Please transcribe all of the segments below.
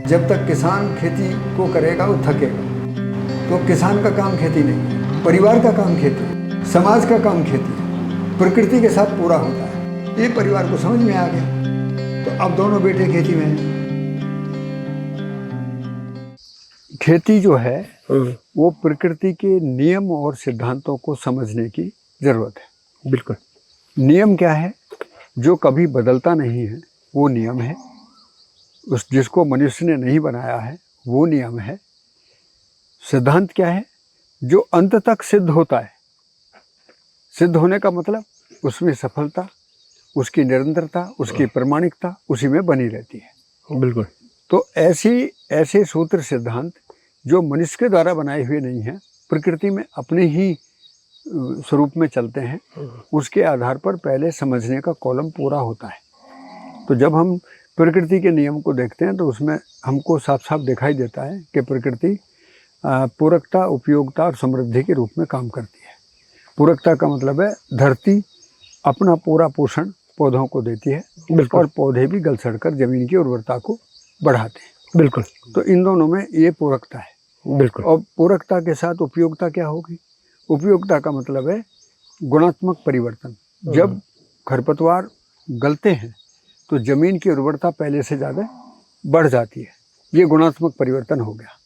जब तक किसान खेती को करेगा वो थकेगा। तो किसान का काम खेती नहीं, परिवार का काम खेती, समाज का काम खेती, प्रकृति के साथ पूरा होता है। ये परिवार को समझ में आ गया, तो अब दोनों बेटे खेती में हैं। खेती जो है वो प्रकृति के नियम और सिद्धांतों को समझने की जरूरत है। बिल्कुल। नियम क्या है? जो कभी बदलता नहीं है वो नियम है। उस जिसको मनुष्य ने नहीं बनाया है वो नियम है। सिद्धांत क्या है? जो अंत तक सिद्ध होता है। सिद्ध होने का मतलब उसमें सफलता, उसकी निरंतरता, उसकी प्रामाणिकता उसी में बनी रहती है। बिल्कुल। तो ऐसे सूत्र सिद्धांत जो मनुष्य के द्वारा बनाए हुए नहीं हैं, प्रकृति में अपने ही स्वरूप में चलते हैं, उसके आधार पर पहले समझने का कॉलम पूरा होता है। तो जब हम प्रकृति के नियम को देखते हैं तो उसमें हमको साफ साफ दिखाई देता है कि प्रकृति पूरकता, उपयोगिता और समृद्धि के रूप में काम करती है। पूरकता का मतलब है धरती अपना पूरा पोषण पौधों को देती है और पौधे भी गल सड़कर जमीन की उर्वरता को बढ़ाते हैं। बिल्कुल। तो इन दोनों में ये पूरकता है। बिल्कुल। और पूरकता के साथ उपयोगिता क्या होगी? उपयोगिता का मतलब है गुणात्मक परिवर्तन। जब खरपतवार गलते हैं तो जमीन की उर्वरता पहले से ज़्यादा बढ़ जाती है। ये गुणात्मक परिवर्तन हो गया।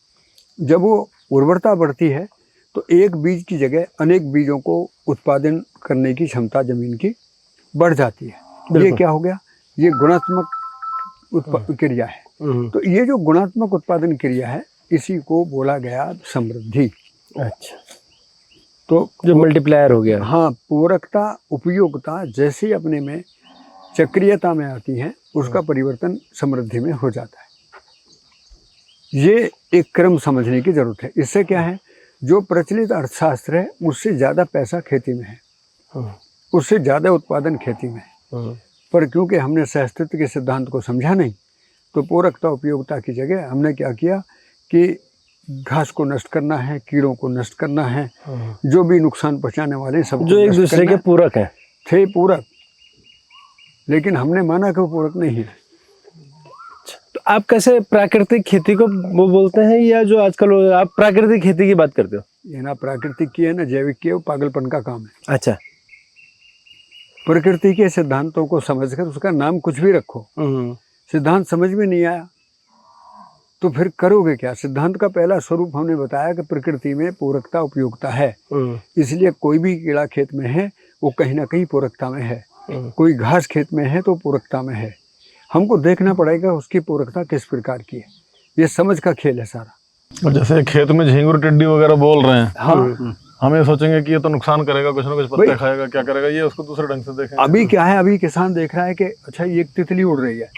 जब वो उर्वरता बढ़ती है तो एक बीज की जगह अनेक बीजों को उत्पादन करने की क्षमता जमीन की बढ़ जाती है। ये क्या हो गया? ये गुणात्मक क्रिया है। तो ये जो गुणात्मक उत्पादन क्रिया है इसी को बोला गया समृद्धि। अच्छा, तो जो मल्टीप्लायर हो गया। हाँ, पूरकता उपयोगिता जैसे अपने में चक्रीयता में आती है उसका परिवर्तन समृद्धि में हो जाता है। ये एक क्रम समझने की जरूरत है। इससे क्या है, जो प्रचलित अर्थशास्त्र है उससे ज़्यादा पैसा खेती में है, उससे ज़्यादा उत्पादन खेती में है। पर क्योंकि हमने सहअस्तित्व के सिद्धांत को समझा नहीं तो पूरकता उपयोगिता की जगह हमने क्या किया कि घास को नष्ट करना है, कीड़ों को नष्ट करना है, जो भी नुकसान पहुंचाने वाले सब जो एक दूसरे के पूरक है थे पूरक, लेकिन हमने माना कि वो पूरक नहीं है। तो आप कैसे प्राकृतिक खेती को वो बोलते हैं या जो आजकल आप प्राकृतिक खेती की बात करते हो? ये ना प्राकृतिक की है ना जैविक की है, वो पागलपन का काम है। अच्छा। प्रकृति के सिद्धांतों को समझकर उसका नाम कुछ भी रखो, सिद्धांत समझ में नहीं आया तो फिर करोगे क्या? सिद्धांत का पहला स्वरूप हमने बताया कि प्रकृति में पूरकता उपयोगिता है। इसलिए कोई भी कीड़ा खेत में है वो कहीं ना कहीं पूरकता में है, कोई घास खेत में है तो पूरकता में है। हमको देखना पड़ेगा उसकी पूरकता किस प्रकार की है। ये समझ का खेल है सारा। और जैसे खेत में झींगुर टिड्डी वगैरह बोल रहे हैं, हाँ, हम ये सोचेंगे कि ये तो नुकसान करेगा, कुछ ना कुछ पत्ते खाएगा, क्या करेगा, ये उसको दूसरे ढंग से देखेंगे। अभी क्या है, अभी किसान देख रहा है कि अच्छा ये एक तितली उड़ रही है,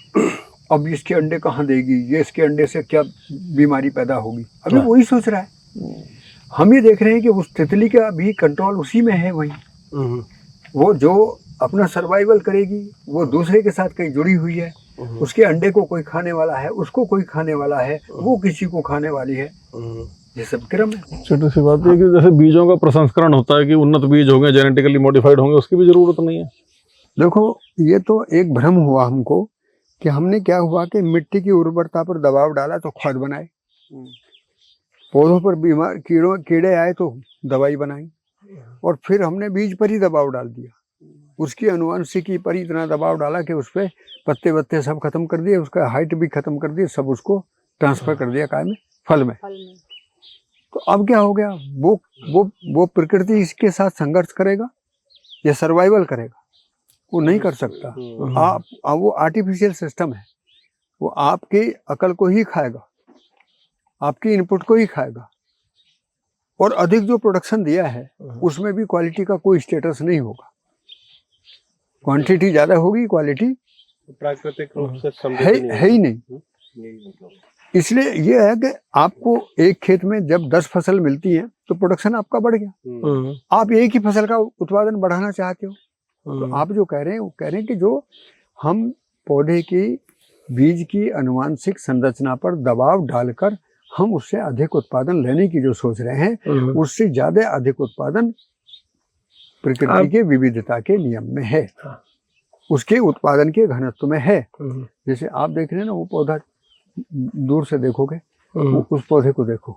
अब इसके अंडे कहाँ देगी, ये इसके अंडे से क्या बीमारी पैदा होगी, अभी वही सोच रहा है। हम ये देख रहे हैं कि उस तितली का भी कंट्रोल उसी में है। वही वो जो अपना सर्वाइवल करेगी वो दूसरे के साथ कहीं जुड़ी हुई है। उसके अंडे को कोई खाने वाला है, उसको कोई खाने वाला है, वो किसी को खाने वाली है। ये सब क्रम है। छोटी सी बात है कि जैसे बीजों का प्रसंस्करण होता है कि उन्नत बीज होंगे, जेनेटिकली मॉडिफाइड होंगे, उसकी भी जरूरत नहीं है। देखो, ये तो एक भ्रम हुआ हमको कि हमने क्या हुआ कि मिट्टी की उर्वरता पर दबाव डाला तो खाद बनाए, पौधों पर बीमार कीड़े आए तो दवाई बनाई, और फिर हमने बीज पर ही दबाव डाल दिया, उसकी अनुवांशिकी पर इतना दबाव डाला कि उस पर पत्ते वत्ते सब खत्म कर दिए, उसका हाइट भी खत्म कर दिया, सब उसको ट्रांसफर कर दिया काय में, फल में। तो अब क्या हो गया, वो प्रकृति इसके साथ संघर्ष करेगा या सर्वाइवल करेगा? वो नहीं कर सकता। वो आर्टिफिशियल सिस्टम है, वो आपकी अकल को ही खाएगा, आपकी इनपुट को ही खाएगा, और अधिक जो प्रोडक्शन दिया है उसमें भी क्वालिटी का कोई स्टेटस नहीं होगा। क्वांटिटी ज्यादा होगी, क्वालिटी प्राकृतिक रूप से है ही नहीं। इसलिए ये है कि आपको एक खेत में जब 10 फसल मिलती है तो प्रोडक्शन आपका बढ़ गया, आप एक ही फसल का उत्पादन बढ़ाना चाहते हो। तो आप जो कह रहे हैं वो कह रहे हैं कि जो हम पौधे की बीज की अनुवांशिक संरचना पर दबाव डालकर हम उससे अधिक उत्पादन लेने की जो सोच रहे हैं, उससे ज्यादा अधिक उत्पादन प्रकृति के विविधता के नियम में है, उसके उत्पादन के घनत्व में है। जैसे आप देख रहे हैं ना, वो पौधा दूर से देखोगे उस पौधे को देखो,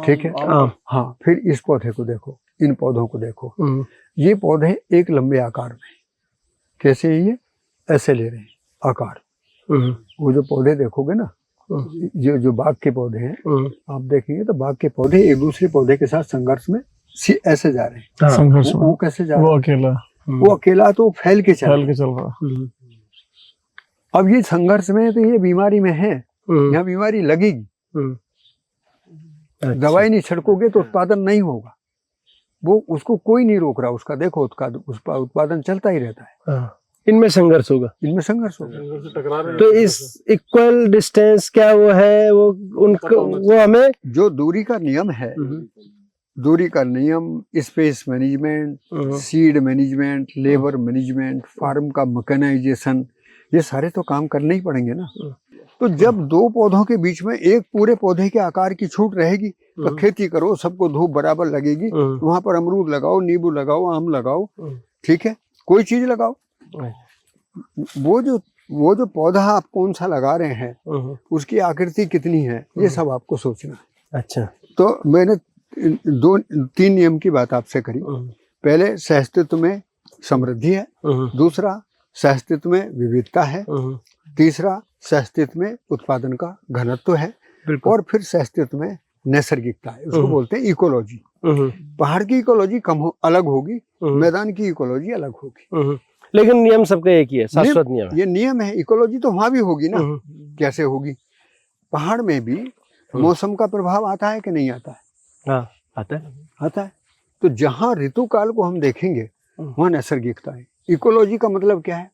ठीक है, हाँ, फिर इस पौधे को देखो, इन पौधों को देखो। ये पौधे एक लंबे आकार में, कैसे ये ऐसे ले रहे हैं आकार। वो जो पौधे देखोगे ना, जो बाग के पौधे हैं, आप देखेंगे तो बाग के पौधे एक दूसरे पौधे के साथ संघर्ष में ऐसे जा रहे हैं। संघर्ष वो कैसे जा रहे हैं? वो अकेला तो फैल के चल रहा। अब ये संघर्ष में है तो ये बीमारी में है, यहाँ बीमारी लगेगी। दवाई नहीं छिड़कोगे तो उत्पादन नहीं होगा। वो उसको कोई नहीं रोक रहा, उसका देखो उसका उत्पादन चलता ही रहता है। इनमें संघर्ष होगा, इनमें संघर्ष होगा। तो इस इक्वल डिस्टेंस क्या वो है, वो उनको वो हमें जो दूरी का नियम है, दूरी का नियम, space management, seed management, labour management, farm का मैकेनाइजेशन, ये सारे तो काम करने ही पड़ेंगे ना। तो जब दो पौधों के बीच में एक पूरे पौधे के आकार की छूट रहेगी तो खेती करो, सबको धूप बराबर लगेगी, वहां पर अमरूद लगाओ, नींबू लगाओ, आम लगाओ, ठीक है, कोई चीज लगाओ। वो जो पौधा आप कौन सा लगा रहे हैं, उसकी आकृति कितनी है, ये सब आपको सोचना है। अच्छा, तो मैंने 2-3 नियम की बात आपसे करी। पहले सहअस्तित्व में समृद्धि है, दूसरा सहअस्तित्व में विविधता है, तीसरा सहअस्तित्व में उत्पादन का घनत्व है, और फिर सहअस्तित्व में नैसर्गिकता है। उसको बोलते हैं इकोलॉजी। पहाड़ की इकोलॉजी अलग होगी, मैदान की इकोलॉजी अलग होगी, लेकिन नियम सबका एक ही है, शाश्वत नियम। ये नियम है। इकोलॉजी तो वहां भी होगी ना, कैसे होगी? पहाड़ में भी मौसम का प्रभाव आता है कि नहीं आता है? हाँ, आता है। तो जहाँ ऋतु काल को हम देखेंगे वहाँ नैसर्गिकता है। इकोलॉजी का मतलब क्या है?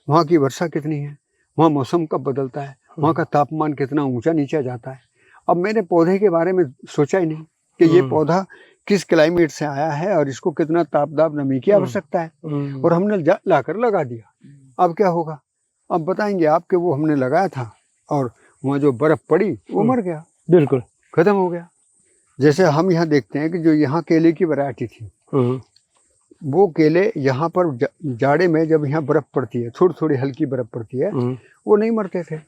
वहाँ की वर्षा कितनी है, वहाँ मौसम कब बदलता है, वहाँ का तापमान कितना ऊंचा नीचा जाता है। अब मैंने पौधे के बारे में सोचा ही नहीं कि ये पौधा किस क्लाइमेट से आया है और इसको कितना तापदाब नमी की आवश्यकता है, और हमने लाकर लगा दिया। अब क्या होगा? अब बताएंगे आपके वो हमने लगाया था और वहाँ जो बर्फ पड़ी वो मर गया, बिल्कुल खत्म हो गया। जैसे हम यहाँ देखते हैं कि जो यहाँ केले की वैरायटी थी, वो केले यहाँ पर जाड़े में जब यहाँ बर्फ पड़ती है, थोड़ी थोड़ी हल्की बर्फ पड़ती है, वो नहीं मरते थे।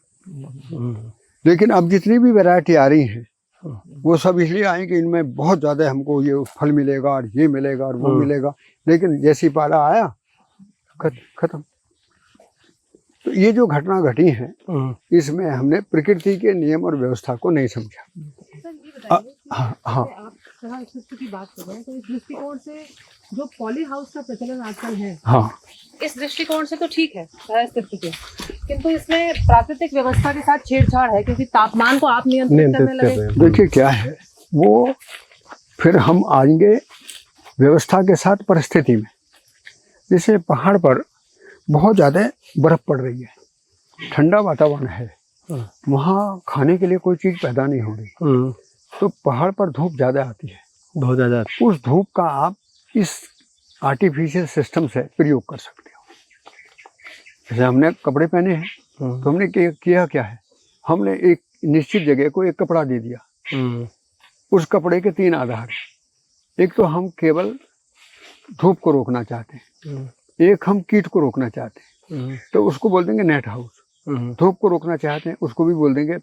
लेकिन अब जितनी भी वैरायटी आ रही हैं वो सब इसलिए आई कि इनमें बहुत ज़्यादा हमको ये फल मिलेगा और ये मिलेगा और वो मिलेगा, लेकिन जैसी पाला आया खत्म। तो ये जो घटना घटी है, इसमें हमने प्रकृति के नियम और व्यवस्था को नहीं समझा। हाँ, आप सहअस्तित्व की बात कर रहे हैं, तो इस दृष्टिकोण से जो पॉली हाउस का प्रचलन आजकल है, हाँ, इस दृष्टिकोण से तो ठीक है सहअस्तित्व के, किंतु इसमें प्राकृतिक व्यवस्था के साथ छेड़छाड़ है, क्योंकि तापमान को आप नियंत्रित करने लगे। देखिए क्या है वो, फिर हम आएंगे व्यवस्था के साथ परिस्थिति में। जैसे पहाड़ पर बहुत ज़्यादा बर्फ पड़ रही है, ठंडा वातावरण है, वहाँ खाने के लिए कोई चीज़ पैदा नहीं हो रही, तो पहाड़ पर धूप ज़्यादा आती है, बहुत ज़्यादा। उस धूप का आप इस आर्टिफिशियल सिस्टम से प्रयोग कर सकते हो। जैसे हमने कपड़े पहने हैं, तो हमने किया क्या है, हमने एक निश्चित जगह को एक कपड़ा दे दिया। उस कपड़े के 3 आधार, एक तो हम केवल धूप को रोकना चाहते हैं, एक हम कीट को रोकना चाहते हैं, तो उसको बोल देंगे नेट हाउस। धूप को रोकना चाहते हैं, उसको भी बोल देंगे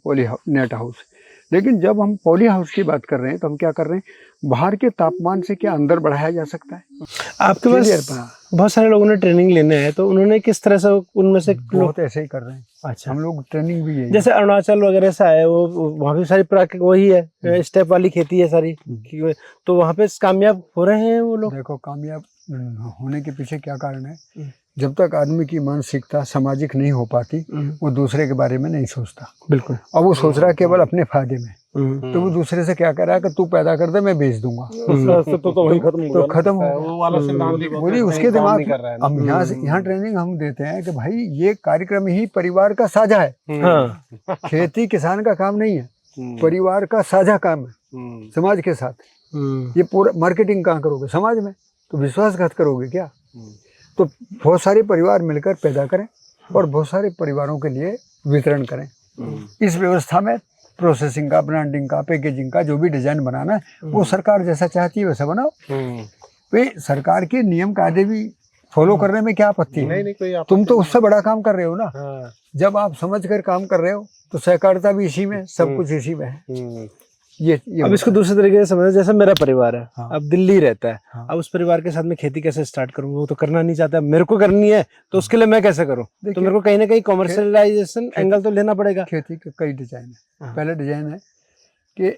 नेट हाउस। लेकिन जब हम पॉली हाउस की बात कर रहे हैं तो हम क्या कर रहे हैं, बाहर के तापमान से क्या अंदर बढ़ाया जा सकता है? आपके पास बहुत सारे लोगों ने ट्रेनिंग लेने हैं, तो उन्होंने किस तरह से, उनमें से बहुत ऐसे ही कर रहे हैं। अच्छा, हम लोग ट्रेनिंग भी है। जैसे अरुणाचल वगैरह से आए, वो वहाँ भी सारी प्राकृतिक वही है, स्टेप वाली खेती है सारी, तो वहाँ पे कामयाब हो रहे हैं वो लोग। देखो, कामयाब होने के पीछे क्या कारण है? जब तक आदमी की मानसिकता सामाजिक नहीं हो पाती, वो दूसरे के बारे में नहीं सोचता। बिल्कुल। और वो सोच रहा है केवल अपने फायदे में, तो वो दूसरे से क्या कर रहा है कि तू पैदा कर दे, मैं बेच दूंगा, तो वही खत्म हो गया। उसके दिमाग हम यहाँ ट्रेनिंग हम देते हैं कि भाई ये कार्यक्रम ही परिवार का साझा है। खेती किसान का काम नहीं है, परिवार का साझा काम है समाज के साथ। ये पूरा मार्केटिंग कहाँ करोगे समाज में, तो विश्वासघात करोगे क्या? तो बहुत सारे परिवार मिलकर पैदा करें और बहुत सारे परिवारों के लिए वितरण करें। इस व्यवस्था में प्रोसेसिंग का, ब्रांडिंग का, पैकेजिंग का जो भी डिजाइन बनाना है वो सरकार जैसा चाहती है वैसा बनाओ। वे सरकार के नियम कायदे भी फॉलो करने में क्या आपत्ति है? नहीं कोई तुम तो उससे बड़ा काम कर रहे हो ना। हाँ। जब आप समझ कर काम कर रहे हो तो सहकारिता भी इसी में, सब कुछ इसी में है। ये अब इसको दूसरे तरीके से समझो, जैसे मेरा परिवार है, हाँ। अब दिल्ली रहता है, हाँ। अब उस परिवार के साथ मैं खेती कैसे स्टार्ट करूंगा? वो तो करना नहीं चाहता, मेरे को करनी है, तो उसके लिए मैं कैसे करूं? तो देखिए, मेरे को कहीं ना कहीं कॉमर्शियलाइजेशन एंगल तो लेना पड़ेगा। खेती के कई डिजाइन है। हाँ। पहला डिजाइन है कि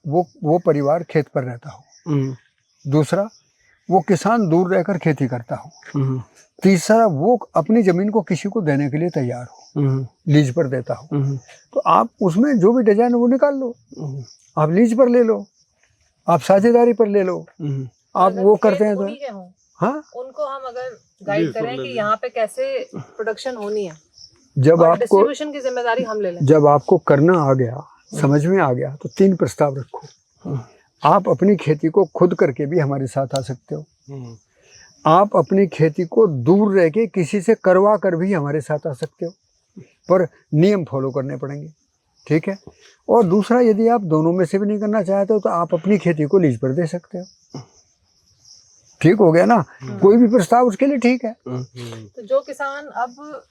वो परिवार खेत पर रहता हो। दूसरा, वो किसान दूर रहकर खेती करता हो। तीसरा, वो अपनी जमीन को किसी को देने के लिए तैयार हो, लीज पर देता हो। तो आप उसमें जो भी डिजाइन है वो निकाल लो, आप लीज पर ले लो, आप साझेदारी पर ले लो, आप वो करते हैं तो हाँ, उनको हम अगर गाइड करें कि यहाँ पे कैसे प्रोडक्शन होनी है, जब और आपको डिस्ट्रीब्यूशन की जिम्मेदारी हम ले लें। जब आपको करना आ गया, समझ में आ गया, तो 3 प्रस्ताव रखो। आप अपनी खेती को खुद करके भी हमारे साथ आ सकते हो, आप अपनी खेती को दूर रह के किसी से करवा कर भी हमारे साथ आ सकते हो, पर नियम फॉलो करने पड़ेंगे, ठीक है। और दूसरा, यदि आप दोनों में से भी नहीं करना चाहते हो तो आप अपनी खेती को लीज पर दे सकते हो। ठीक हो गया ना? कोई भी प्रस्ताव उसके लिए ठीक है। तो जो किसान अब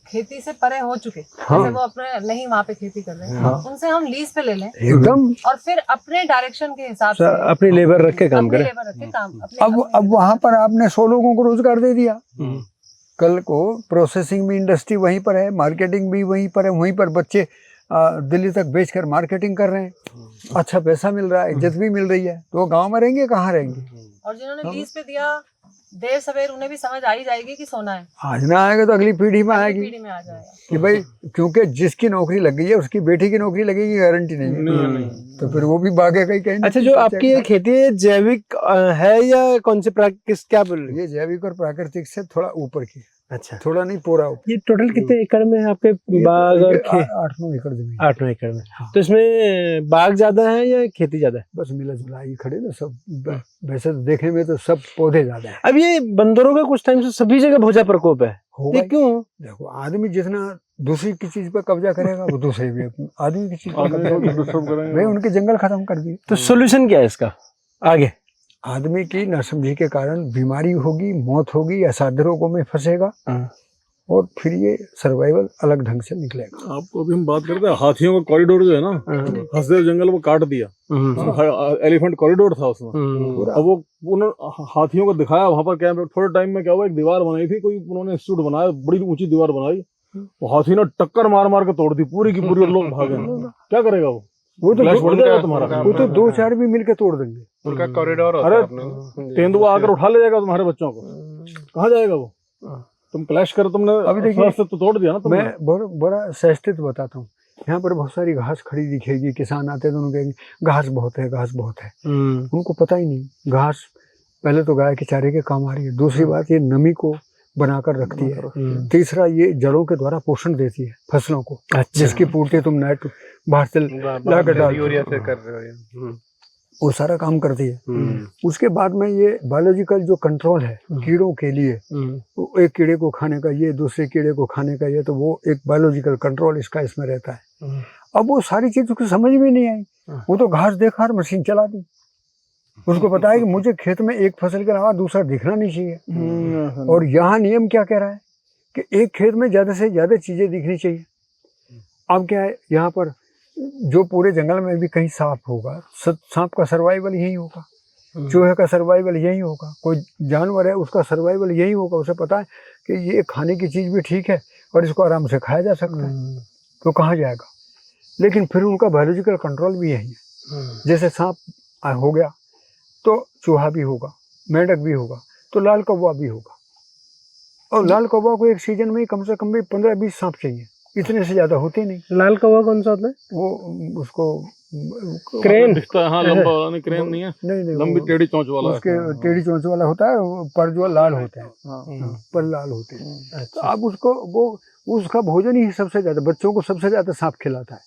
खेती से परे हो चुके, हाँ। जैसे वो अपने नहीं वहाँ पे खेती कर रहे हैं, हाँ। उनसे हम लीज पे ले लें एकदम। और फिर अपने डायरेक्शन के हिसाब से अपनी लेबर रख के काम अपनी करें। लेबर रख के काम अपने अब वहां पर आपने 100 लोगों को रोजगार दे दिया। कल को प्रोसेसिंग भी इंडस्ट्री वहीं पर है, मार्केटिंग भी वहीं पर है, वहीं पर बच्चे दिल्ली तक बेचकर मार्केटिंग कर रहे हैं, अच्छा पैसा मिल रहा है, इज्जत भी मिल रही है, तो वो गांव में रहेंगे, कहाँ रहेंगे? और जिन्होंने लीज पे दिया, देर सवेर उन्हें भी समझ आ ही जाएगी कि सोना है, आज ना आएगा तो अगली पीढ़ी में अगली आएगी पीढ़ी में आ जाएगा। कि भाई, क्योंकि जिसकी नौकरी लग गई है उसकी बेटी की नौकरी लगेगी, गारंटी नहीं है। तो फिर वो भी भागेगा ही कहीं। अच्छा, जो आपकी ये खेती है जैविक है या कौन से किस क्या बोल रहे हैं? ये जैविक और प्राकृतिक से थोड़ा ऊपर की, अच्छा, थोड़ा नहीं पूरा ऊपर। ये टोटल कितने एकड़ में है आपके बाग और 8-9 एकड़ जमीन। 8-9 एकड़ में। तो इसमें बाग ज्यादा है या खेती ज्यादा है? बस मिला जुला ही खड़े ना सब। वैसे तो देखने में तो सब पौधे ज्यादा है। अब ये बंदरों का कुछ टाइम से सभी जगह भोजा प्रकोप है, होगा ये ही। क्यों? देखो, आदमी जितना दूसरी की चीज पर कब्जा करेगा, वो दूसरे भी आदमी की चीज पर कब्जा करेगा। भाई, उनके जंगल खत्म कर दिए। तो सोल्यूशन क्या है इसका आगे? आदमी की नासमझी के कारण बीमारी होगी, मौत होगी, असाध्य रोगों में फंसेगा, और फिर ये सर्वाइवल अलग ढंग से निकलेगा। आपको अभी हम बात करते हैं हाथियों का कॉरिडोर जो है ना, हसदेव जंगल वो काट दिया, एलिफेंट कॉरिडोर था उसमें। अब वो उन्होंने हाथियों को दिखाया वहां पर, क्या थोड़े टाइम में क्या हुआ, एक दीवार बनाई थी, कोई उन्होंने इंस्टीट्यूट बनाया, बड़ी ऊंची दीवार बनाई, वो हाथी ने टक्कर मार मार के तोड़ दी पूरी की पूरी, और लोग भागे। क्या करेगा वो तो फ्लैश बढ़ जाएगा तुम्हारा। वो तो 2-4 भी मिलकर तोड़ देंगे। उनका कॉरिडोर होता अरे है अपने। तेंदुआ आकर उठा ले जाएगा तुम्हारे बच्चों को, कहाँ जाएगा वो? तुम क्लैश कर, तुमने अभी देखिए, तो तोड़ दिया ना तुमने। मैं बड़ा सहिष्णुत बताता हूँ। यहाँ पर बहुत सारी घास खड़ी दिखेगी, किसान आते तो उनको कहेंगे घास बहुत है, घास बहुत है। उनको पता ही नहीं, घास पहले तो गाय के चारे के काम आ रही है, दूसरी बात ये नमी को बनाकर रखती है, तीसरा ये जड़ों के द्वारा पोषण देती है फसलों को, जिसकी पूर्ति तुम नेट बाहर से लाकर डालते, वो सारा काम करती है। उसके बाद में ये बायोलॉजिकल जो कंट्रोल है कीड़ों के लिए, एक कीड़े को खाने का ये, दूसरे कीड़े को खाने का ये, तो वो एक बायोलॉजिकल कंट्रोल इसका इसमें रहता है। अब वो सारी चीज उसको समझ में नहीं आई, वो तो घास देखा और मशीन चला दी। उसको पता है कि मुझे खेत में एक फसल के अलावा दूसरा दिखना नहीं चाहिए। और यहाँ नियम क्या कह रहा है कि एक खेत में ज्यादा से ज्यादा चीजें दिखनी चाहिए। अब क्या है, यहाँ पर जो पूरे जंगल में भी कहीं सांप होगा, सांप का सर्वाइवल यही होगा, चूहे का सर्वाइवल यही होगा, कोई जानवर है उसका सर्वाइवल यही होगा। उसे पता है कि ये खाने की चीज भी ठीक है और इसको आराम से खाया जा सकता है, तो कहाँ जाएगा। लेकिन फिर उनका बायोलॉजिकल कंट्रोल भी यही है। जैसे सांप हो गया तो चूहा भी होगा, मेंढक भी होगा, तो लाल कौवा भी होगा। और लाल कौवा को एक सीजन में कम से कम भी 15-20 सांप चाहिए, इतने से ज्यादा होते नहीं। लाल कौवा कौन सा होता है? वो उसको क्रेन दिखता है, हाँ, लंबा, नहीं क्रेन नहीं है, नहीं लंबी टेढ़ी चोंच वाला, उसके टेढ़ी चोंच वाला होता है, पर जो लाल होते हैं, पर लाल होते हैं। तो अब उसको वो उसका भोजन ही सबसे ज्यादा, बच्चों को सबसे ज्यादा सांप खिलाता है।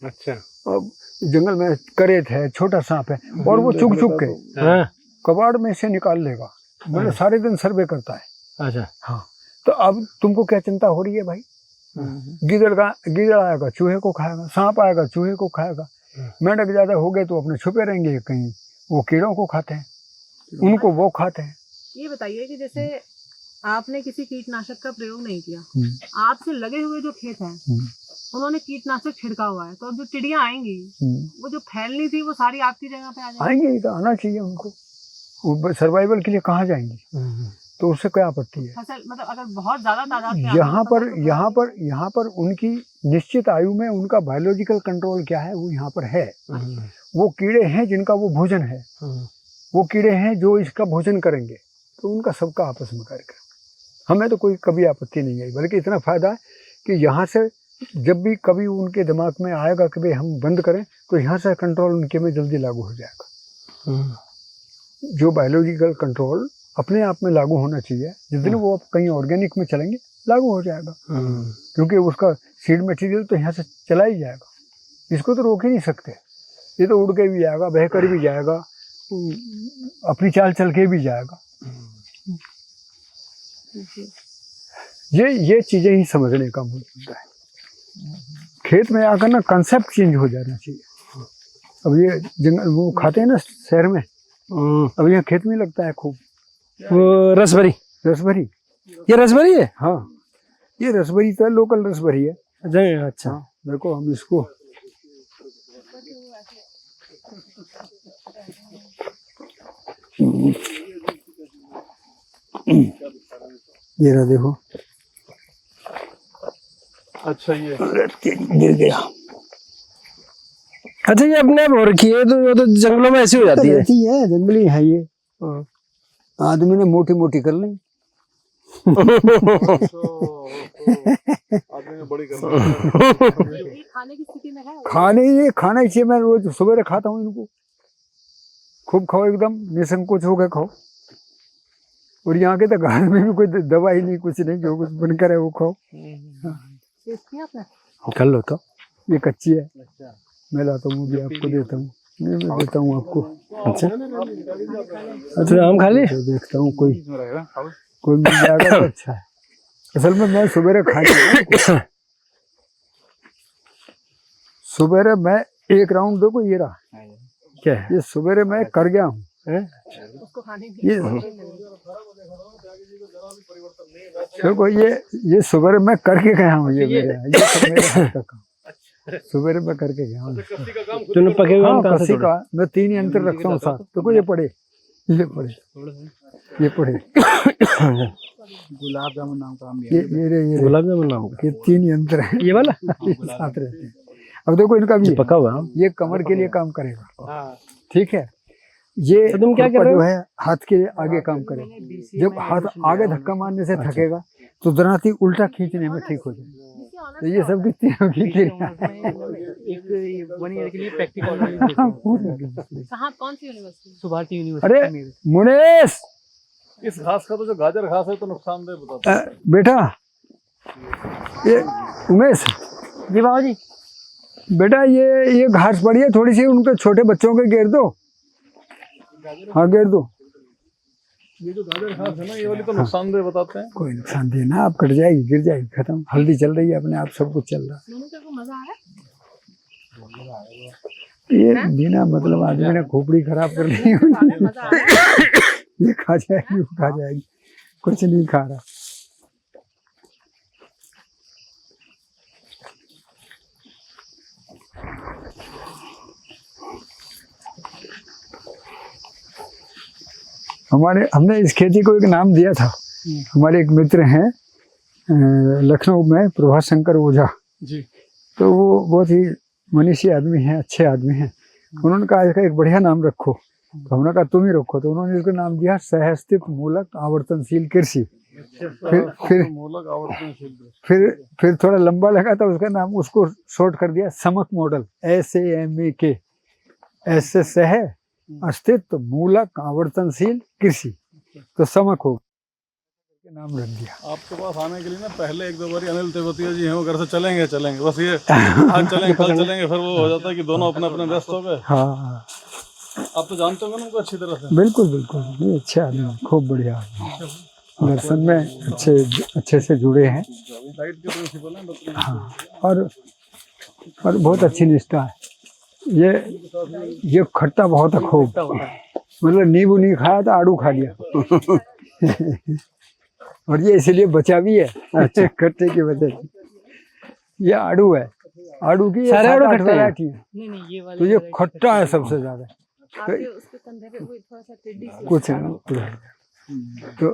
अच्छा, अब जंगल में करेत है, छोटा सांप है, और वो चुग चुग के कबाड़ में से निकाल लेगा, मतलब सारे दिन सर्वे करता है। अच्छा, हाँ, तो अब तुमको क्या चिंता हो रही है भाई? गीदड़ आएगा चूहे को खाएगा, सांप आएगा चूहे को खाएगा, मेंढक ज्यादा हो गए तो अपने छुपे रहेंगे कहीं, वो कीड़ों को खाते हैं, उनको वो खाते हैं। ये बताइए कि जैसे आपने किसी कीटनाशक का प्रयोग नहीं किया, आपसे लगे हुए जो खेत हैं उन्होंने कीटनाशक छिड़का हुआ है, तो अब जो चिड़िया आएंगी वो जो फैलनी थी वो सारी आपकी जगह पे आ जाएंगी। आएंगे तो आना चाहिए उनको, वो सर्वाइवल के लिए कहाँ जाएंगे, तो उससे क्या आपत्ति है। फसल मतलब अगर बहुत ज्यादा तादाद में यहाँ पर उनकी निश्चित आयु में उनका बायोलॉजिकल कंट्रोल क्या है वो यहाँ पर है। वो कीड़े हैं जिनका वो भोजन है, वो कीड़े हैं जो इसका भोजन करेंगे, तो उनका सबका आपस में कार्यक्रम, हमें तो कोई कभी आपत्ति नहीं आई। बल्कि इतना फायदा है कि यहाँ से जब भी कभी उनके दिमाग में आएगा कि भाई हम बंद करें, तो यहाँ से कंट्रोल उनके में जल्दी लागू हो जाएगा। जो बायोलॉजिकल कंट्रोल अपने आप में लागू होना चाहिए, जिस दिन वो कहीं ऑर्गेनिक में चलेंगे लागू हो जाएगा, क्योंकि उसका सीड मटेरियल तो यहाँ से चला ही जाएगा, इसको तो रोक ही नहीं सकते। ये तो उड़ के भी जाएगा, बह कर भी जाएगा, अपनी चाल चल के भी जाएगा। ये चीजें ही समझने का मुद्दा है। खेत में आकर ना कंसेप्ट चेंज हो जाना चाहिए। अब ये जंगल वो खाते हैं ना शहर में, अब यहाँ खेत में लगता है खूब वो रसभरी। ये रसभरी है। हाँ, ये रसभरी तो लोकल रसभरी है। अच्छा, देखो हम इसको ये रहा देखो। अच्छा, ये गिर गया। अच्छा, ये अपने आप हो रखी है, तो जंगलों में ऐसी हो जाती है। जंगली है ये, आदमी ने मोटी मोटी कर ली। आदमी ने बड़ी कर खाने की स्थिति में है। खाना ही चाहिए। मैं रोज सवेरे खाता हूँ इनको, खूब खाओ, एकदम निसंकोच होकर खाओ। और यहाँ के तो घर में भी कोई दवाई नहीं, कुछ नहीं, जो कुछ बनकर है वो खाओ। कर लो तो, ये कच्ची है, मैं लाता हूँ, भी आपको देता हूँ, मैं देता हूँ आपको। अच्छा, आम खा ली? तो देखता हूँ कोई मिल जाएगा तो अच्छा है। असल में मैं सवेरे खा सवेरे मैं एक राउंड देखो, ये रहा क्या है, ये सवेरे मैं कर गया हूँ। ये देखो, ये सवेरे मैं करके गया हूँ। ये सब मेरे हाथ का काम, सवेरे मैं करके गया हूँ। तूने पके हुए आम कहाँ से कसी का मैं 3 यंत्र रखता हूँ साथ। देखो ये पड़े गुलाब जामुन नाम का आम ये गुलाब जामुन नाम का, ये 3 यंत्र है, ये वाला साथ रहते हैं। अब देखो इनका भी पका हुआ आम, ये कमर के लिए काम करेगा, ठीक है। ये तो तुम क्या कर रहे हो? है हाथ के आगे काम करेगा। जब हाथ आगे धक्का मारने से थकेगा तो दराती उल्टा खींचने में ठीक हो जाए। तो ये सब कितनी होगी एक 1 ईयर के लिए प्रैक्टिकल। कहाँ, कौन सी यूनिवर्सिटी? सुभाष यूनिवर्सिटी। अरे मुनेश, इस घास का तो जो गाजर घास है तो नुकसानदेह बताता है। बेटा, ये उमेश जी बाबा जी, बेटा ये घास पड़ी है थोड़ी सी, उनके छोटे बच्चों के घेर दो। हाँ, घेर दो। ये जो गाजर घास है ना, ये वाली तो नुकसानदेह बताते हैं। कोई नुकसानदेह ना, आप कट जाएगी, गिर जाएगी, खत्म। हल्दी चल रही है अपने आप, सब कुछ चल रहा है। मजा आ रहा ये बिना मतलब आदमी ने खोपड़ी खराब कर ली। ये खा जाएगी, वो खा जाएगी, कुछ नहीं खा रहा। हमने इस खेती को एक नाम दिया था। हमारे एक मित्र हैं लखनऊ में, प्रभास शंकर ओझा जी, तो वो बहुत ही मनीषी आदमी हैं, अच्छे आदमी हैं। उन्होंने कहा इसका एक बढ़िया नाम रखो, तो हमने कहा तुम ही रखो। तो उन्होंने इसका नाम दिया सहस्तित्व मूलक आवर्तनशील कृषि। फिर थोड़ा लंबा लगा था उसका नाम, उसको शॉर्ट कर दिया समक मॉडल, SAMAK। ऐसे सह अस्तित्व मूलक आवर्तनशील कृषि, तो समक हो के नाम रख दिया। आपके पास आने के लिए ना पहले 1-2 बार अनिल तेवतिया जी हैं, वो घर से चलेंगे बस ये आज चलेंगे कल चलेंगे, फिर वो हो जाता है कि दोनों अपने अपने व्यस्त हो गए। हाँ, आप तो जानते होंगे ना उनको अच्छी तरह से। बिल्कुल बिल्कुल, ये अच्छे आदमी, खूब बढ़िया आदमी, दर्शन में अच्छे से जुड़े हैं। डाइट के प्रिंसिपल हैं डॉक्टर। हाँ, और बहुत अच्छी निष्ठा है। ये खट्टा बहुत है खूब, मतलब नींबू नहीं खाया तो आड़ू खा लिया। और ये इसलिए बचा भी है। अच्छा, खट्टे की वजह से। ये आड़ू है, आड़ू की सारे आड़ू 7-8 खट्टे हैं? वैरायटी है, नहीं ये वाली तो ये खट्टा है सबसे ज्यादा। आपके उसके कंधे पे कोई थोड़ा सा टिड्डी सी कुछ नहीं, तो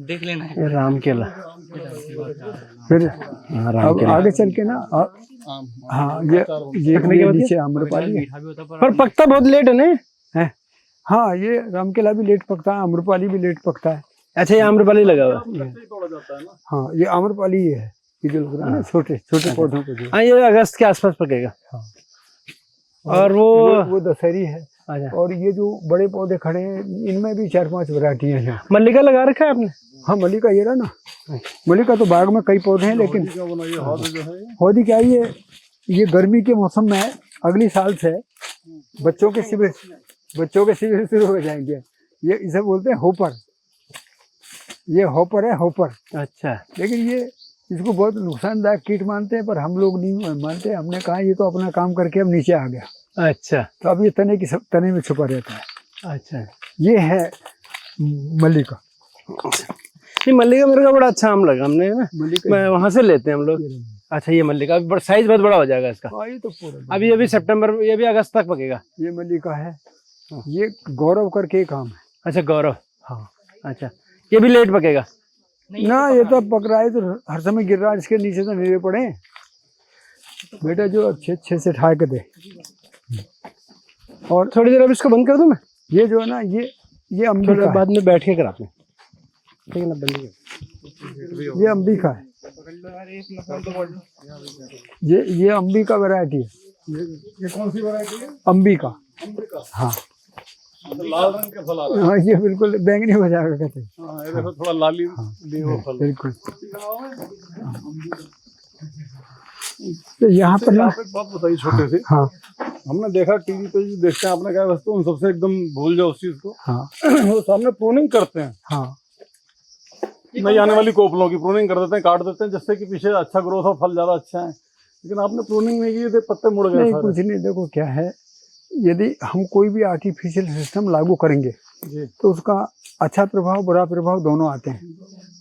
देख लेना है। ये राम केला। फिर हाँ, राम अब केला। आगे चल के ना हाँ ये नीचे आम्रपाली है। पर पकता बहुत लेट है ना? हाँ, ये रामकेला भी लेट पकता है, आम्रपाली भी लेट पकता है। अच्छा, ये आम्रपाली लगा हुआ है। हाँ, ये आम्रपाली ही है, ये जो लग रहा है ना छोटे छोटे पौधों को जो। हाँ, ये अगस्त के आसपास पकेगा। हाँ। और वो दशहरी है। अच्छा, और ये जो बड़े पौधे खड़े हैं, इनमें भी 4-5 वैरायटी हैं यहाँ। मल्लिका लगा रखा है आपने? हाँ, मल्लिका ये रहा ना, मल्लिका तो बाग में कई पौधे हैं, लेकिन होदी क्या है, ये गर्मी के मौसम में है, अगली साल से बच्चों के शिविर शुरू हो जाएंगे। ये इसे बोलते हैं होपर, ये होपर है, होपर। अच्छा, लेकिन ये इसको बहुत नुकसानदायक कीट मानते हैं, पर हम लोग नहीं मानते। हमने कहा ये तो अपना काम करके अब नीचे आ गया, अच्छा, तो अब ये तने में छुपा रहता है। अच्छा। ये है मल्लिका। ये मल्लिका मेरे को बड़ा अच्छा आम लगा हमने, है ना? मल्लिका मैं वहां से लेते हैं हम लोग। अच्छा, ये मल्लिका साइज बहुत बड़ा हो जाएगा इसका। हाँ, ये तो पूरा अभी सितंबर, ये भी अगस्त तक पकेगा। ये मल्लिका है। ये गौरव करके एक आम है। अच्छा, गौरव। हाँ, अच्छा, ये भी लेट पकेगा ना, ये तो पक रहा है, तो हर समय गिर रहा है, इसके नीचे तो नीरे पड़े हैं। बेटा जो अच्छे से ठा के दे। और थोड़ी देर अब इसको बंद कर दूं मैं? ये जो है ना, ये अंबिका थोड़ा है। बाद में बैठ के कराते हैं, ठीक है ना? बंद कर। ये अंबिका है। ये अंबिका वैरायटी है। ये कौन सी वैरायटी है? अंबिका। हाँ, लाल रंग के फल आ रहे हैं। हाँ, ये बिल्कुल बैंगनी हो जाएगा कहते हैं। हाँ, ये देखो थोड़ा लाली लिए वो फल। बिल्कुल। तो यहाँ पर ना, आप एक बात बताइए छोटे से। हाँ हमने देखा टीवी पे जो देखते हैं, आपने कहा वस्तु उन सबसे एकदम भूल जाओ उस चीज को। हाँ वो सामने प्रूनिंग करते हैं, हाँ, नई आने वाली कोपलों की प्रूनिंग कर देते हैं, काट देते हैं, जिससे कि पीछे अच्छा ग्रोथ हो, फल ज्यादा अच्छा है। लेकिन आपने प्रूनिंग नहीं की, थे पत्ते मुड़ गए नहीं सारे। कुछ नहीं। देखो क्या है, यदि हम कोई भी आर्टिफिशियल सिस्टम लागू करेंगे जी। तो उसका अच्छा प्रभाव बुरा प्रभाव दोनों आते हैं।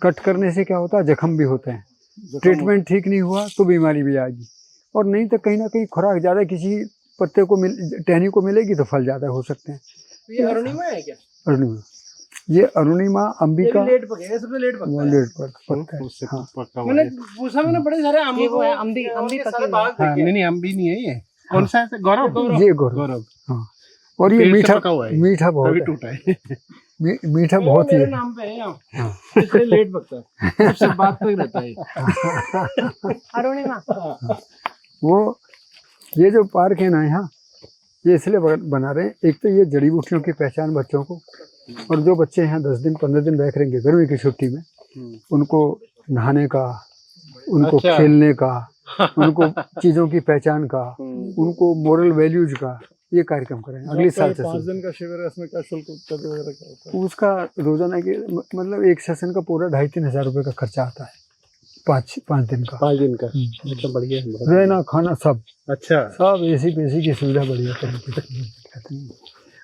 कट करने से क्या होता है, जख्म भी होते हैं। ट्रीटमेंट ठीक नहीं हुआ तो बीमारी भी आएगी, और नहीं तो कहीं ना कहीं खुराक ज़्यादा किसी पत्ते को टहनी को मिलेगी तो फल ज़्यादा हो सकते हैं। ये अरुणिमा है क्या? अरुणिमा, ये अरुणिमा, अंबिका, लेट पकेगा, सबसे लेट वो लेट पर पकता है। हाँ, मैंने पूछा, मैंने बड़े सारे आम ये वो है अंबी पकी हुई है। नहीं, अम्बी नहीं है ये। कौन सा है? गौरव। ये गौरव। हाँ, और ये मीठा मीठा बहुत है। टूटा है। मीठा बहुत ही है। नाम पे है यहाँ, इसलिए लेट पकता है, सब बात तक रहता है। अरुणिमा। वो ये जो पार्क है ना यहाँ, ये इसलिए बना रहे हैं, एक तो ये जड़ी बूटियों की पहचान बच्चों को, और जो बच्चे यहाँ 10 दिन 15 दिन रह रहेंगे गर्मी की छुट्टी में, उनको नहाने का, उनको अच्छा। खेलने का, उनको चीज़ों की पहचान का, उनको मोरल वैल्यूज का ये कार्यक्रम करें अगले साल से 5 दिन का शिविर है, इसमें क्या शुल्क वगैरह क्या होता है? उसका रोजाना के मतलब एक सेशन का पूरा 2,500-3 हज़ार रुपये का खर्चा आता है, 5 दिन का। 5 दिन का। अच्छा, बढ़िया है। रहना खाना सब अच्छा, सब एसी पेसी की सुविधा बढ़िया तरीके से।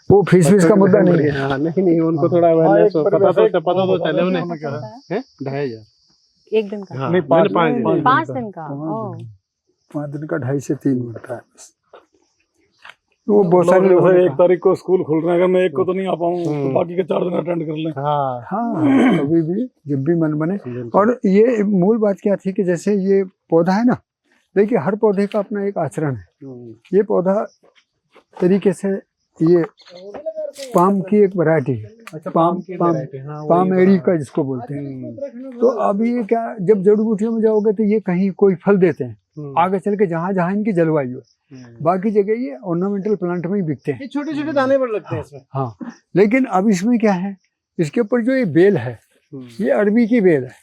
वो फीस का मुद्दा नहीं है। हाँ, नहीं, उनको थोड़ा हाँ, awareness हो, एक पता वैसे तो चले उन्हें। क्या है? हैं? 2,500। एक दिन का? हाँ, नहीं, मैंने 5 दिन। 5 दिन का? ओह। 5 दिन का 2.5 से 3 मिलता है बस। वो बहुत सारे लोग जैसे 1 तारीख को स्कूल खुल रहे हैं, अगर मैं 1 को तो नहीं आ पाऊँ तो बाकी के 4 दिन अटेंड कर लें। हाँ, हाँ, कभी भी जब भी मन बने। और ये मूल बात क्या थी कि जैसे ये पौधा है ना, देखिए हर पौधे का अपना एक आचरण है। ये पौधा तरीके से ये पाम की एक वैरायटी है। अच्छा, पाम एरी का जिसको बोलते हैं। तो अब ये क्या, जब जड़ी बूटियों में जाओगे तो ये कहीं कोई फल देते हैं, आगे चल के जहाँ जहाँ इनकी जलवायु है, बाकी जगह ये ऑर्नामेंटल प्लांट में ही बिकते हैं। ये छोटे छोटे दाने पर लगते हैं इसमें। हाँ, लेकिन अब इसमें क्या है, इसके ऊपर जो ये बेल है, ये अरबी की बेल है,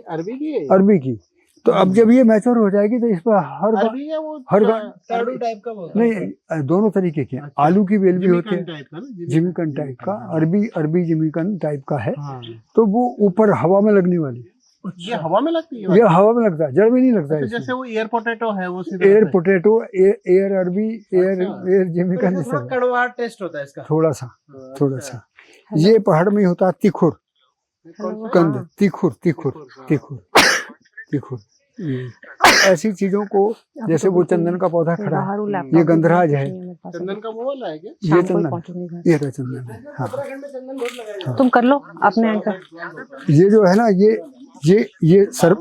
अरबी की है? अरबी की। तो अब जब ये मैच्योर हो जाएगी तो इस पर अरबी है वो, हर टाडू टाइप का बोलते हैं। नहीं, दोनों तरीके के हैं। आलू की बेल भी होती है, टाइप का ना, जिमीकन टाइप का, अरबी जिमीकन टाइप का है। हाँ। तो वो ऊपर हवा में लगने वाली है। ये हवा में लगती है? ये हवा में लगता है, जड़ में नहीं लगता है। तो जैसे वो एयर पोटैटो है, वो सीधा एयर पोटैटो, एयर अरबी, एयर जिमीकन जैसा कड़वा टेस्ट होता है इसका। थोड़ा सा। ये पहाड़ में होता है तिखुर, कंद, तीखुर तीखुर तीखुर तीखुर, ये ऐसी चीजों को, जैसे वो चंदन का पौधा खड़ा है, ये गंधराज है, चंदन का वो वाला है क्या? ये चंदन, ये रहा चंदन है। हाँ, तुम कर लो अपने एंकर। ये जो है ना, ये सर्प,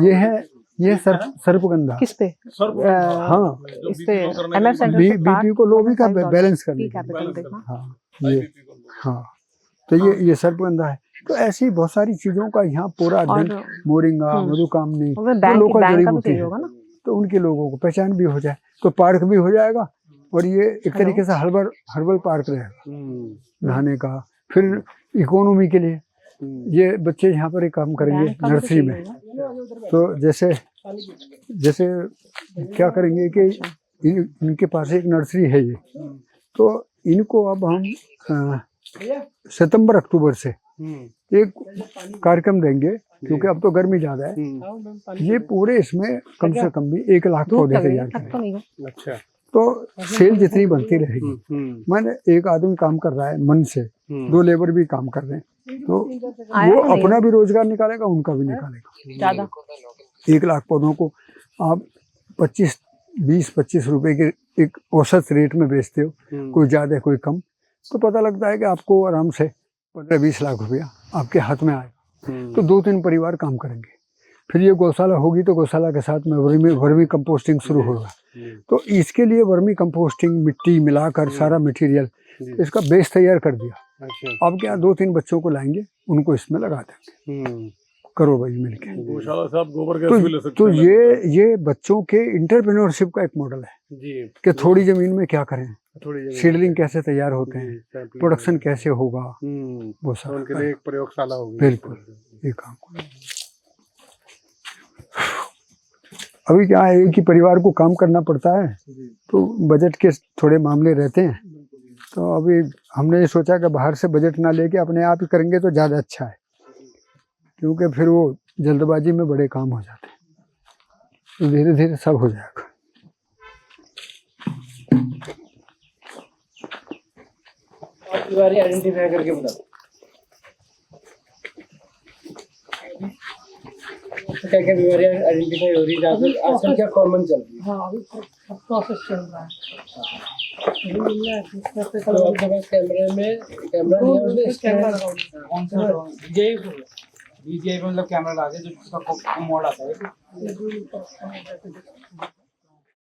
ये है, ये सर्पगंधा। किस पे? हाँ, इस पे MF सेंटर पे बीपी को लो भी का बैलेंस करने पी के लिए। कैपिटल देखना। हाँ, ये, हाँ, तो ये सर्पगंधा है। तो ऐसी बहुत सारी चीजों का यहाँ पूरा अध्ययन, मोरिंगा, मधुकामनी, जो लोकल जड़ी बूटी है, तो उनके लोगों को पहचान भी हो जाए, तो पार्क भी हो जाएगा, और ये एक तरीके से हर्बल पार्क रहेगा नहाने का। फिर इकोनॉमी के लिए ये बच्चे यहाँ पर एक काम करेंगे नर्सरी में, तो जैसे क्या करेंगे कि इनके पास एक नर्सरी है ये, तो इनको अब हम सितंबर अक्टूबर से एक कार्यक्रम देंगे, क्योंकि अब तो गर्मी ज्यादा है। ये पूरे इसमें कम से कम भी 1 लाख पौधे तैयार करेंगे। अच्छा, तो सेल जितनी बनती रहेगी, मैंने एक आदमी काम कर रहा है मन से, 2 लेबर भी काम कर रहे हैं, तो वो अपना भी रोजगार निकालेगा, उनका भी निकालेगा। ज्यादा 1 लाख पौधों को आप 20-25 रुपए के एक औसत रेट में बेचते हो, कोई ज्यादा कोई कम, तो पता लगता है कि आपको आराम से 15-20 लाख रुपया आपके हाथ में आएगा। तो 2-3 परिवार काम करेंगे। फिर ये गौशाला होगी, तो गौशाला के साथ में वर्मी कंपोस्टिंग शुरू होगा। तो इसके लिए वर्मी कंपोस्टिंग, मिट्टी मिलाकर सारा मटेरियल, इसका बेस तैयार कर दिया। अब क्या 2-3 बच्चों को लाएंगे, उनको इसमें लगा देंगे, करो भाई मिलके। गौशाला से आप गोबर गैस भी ले सकते तो हैं। ये बच्चों के इंटरप्रेन्योरशिप का एक मॉडल है जी, कि थोड़ी जमीन में क्या करें, थोड़ी सीडलिंग कैसे तैयार होते हैं, प्रोडक्शन कैसे होगा, वो सब उनके लिए एक प्रयोगशाला होगी। बिल्कुल, ये काम करें। अभी क्या है, एक ही परिवार को काम करना पड़ता है, तो बजट के थोड़े मामले रहते हैं। तो अभी हमने ये सोचा कि बाहर से बजट ना लेके अपने आप ही करेंगे तो ज़्यादा अच्छा है, क्योंकि फिर वो जल्दबाजी में बड़े काम हो जाते हैं। तो धीरे धीरे सब हो जाएगा। आइडेंटिफाई करके बताओ क्या क्या बीमारियां आइडेंटिफाई हो रही है, आजकल क्या कॉमन चल रही है? हाँ, अभी प्रोसेस चल रहा है। तो आपके पास कैमरा नहीं है, कैमरा लगा कौन सा DJI मतलब कैमरा लगा के जो उसका मोड आता है।